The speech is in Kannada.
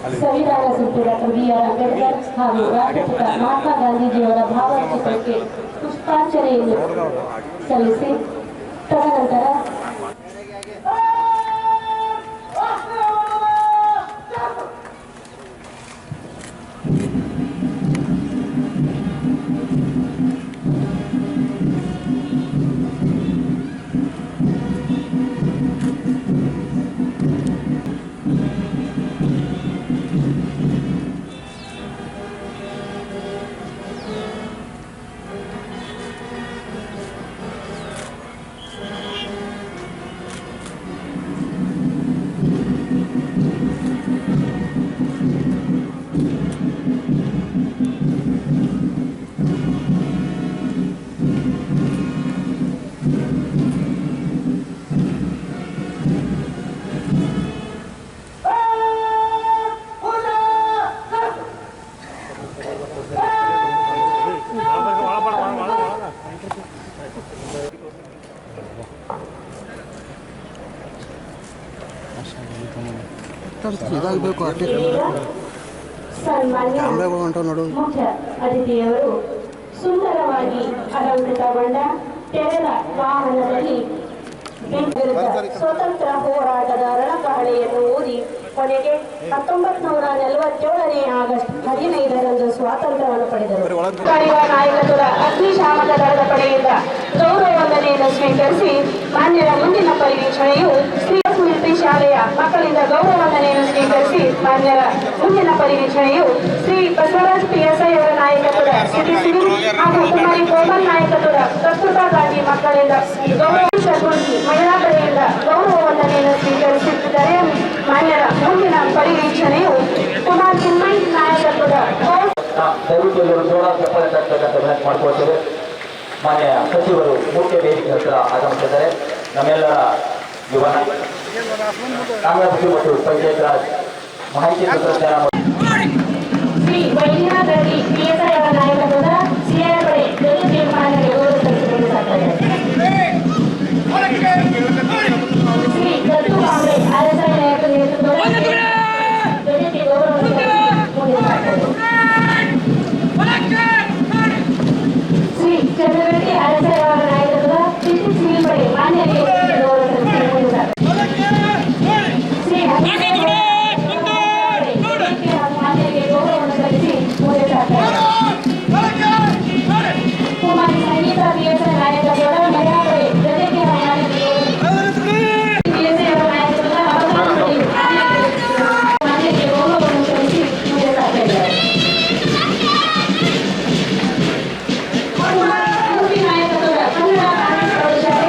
ಸಂವಿಧಾನ ಶಿಲ್ಪಿ ಡಾಕ್ಟರ್ ಬಿ.ಆರ್. ಅಂಬೇಡ್ಕರ್ ಹಾಗೂ ರಾಷ್ಟ್ರಪಿತ ಮಹಾತ್ಮ ಗಾಂಧೀಜಿಯವರ ಭಾವಚಿತ್ರಕ್ಕೆ ಪುಷ್ಪಾಂಜಲಿಯನ್ನು ಸಲ್ಲಿಸಿ ತದನಂತರ ಮುಖ್ಯ ಅತಿಥಿಯವರು ಸುಂದರವಾಗಿ ಅಲಂಕೃತಗೊಂಡ ತೆರೆದ ವಾಹನದಲ್ಲಿ ಸ್ವತಂತ್ರ ಹೋರಾಟದ ರಣಕಹಳೆಯನ್ನು ಊದಿ ಕೊನೆಗೆ 1947ನೇ ಆಗಸ್ಟ್ 15ರಂದು ಸ್ವಾತಂತ್ರ್ಯವನ್ನು ಪಡೆದರು. ನಾಯಕತ್ವದ ಅಗ್ನಿಶಾಮಕ ದಳದ ಪಡೆಯಿಂದ ಗೌರವ ವಂದನೆಯನ್ನು ಸ್ವೀಕರಿಸಿ ಮಾನ್ಯರ ಮುಂದಿನ ಪರಿವೀಕ್ಷಣೆಯು ಸ್ಮೃತಿ ಶಾಲೆಯ ಮಕ್ಕಳಿಂದ ಗೌರವ ವಂದನೆಯನ್ನು ಸ್ವೀಕರಿಸಿ ಮಾನ್ಯರ ಮುಂದಿನ ಪರಿವೀಕ್ಷಣೆಯು ಶ್ರೀ ಬಸವರಾಜ್ PSI ಅವರ ನಾಯಕತ್ವದ ಸಿಟಿ ಸಿವಿಲ್ ಹಾಗೂ ಕುಮಾರಿ ಕೋಮಲ್ ನಾಯಕತ್ವದ ಕಸ್ತೂರ್ಬಾ ಗಾಂಧಿ ಮಕ್ಕಳಿಂದ ಗೌರವ ಮಹಿಳಾ ಕಡೆಯಿಂದ ಗೌರವ ವಂದನೆಯನ್ನು ಸ್ವೀಕರಿಸುತ್ತಿದ್ದಾರೆ. ಮಾನ್ಯರ ಮುಂದಿನ ಪರಿವೀಕ್ಷಣೆಯು ಕುಮಾರ್ ಚಿನ್ಮಯ್ ನಾಯಕತ್ವದ ಮಾಡಿಕೊಳ್ತೇವೆ. ಮಾನ್ಯ ಸಚಿವರು ಮುಖ್ಯ ವೇದಿಕೆ ಹತ್ತಿರ ಆಗಮಿಸಿದ್ದಾರೆ. ನಮ್ಮೆಲ್ಲರ ಯುವನ ಕಾಂಗ್ರೆಸ್ ಮತ್ತು ಪಂಚಾಯತ್ ರಾಜ್ ಮಾಹಿತಿ ತಂತ್ರಜ್ಞಾನ ಶ್ರೀ ವೈದ್ಯನಾಥ್ ರೆಡ್ಡಿ PSI ಅವರ ನಾಯಕ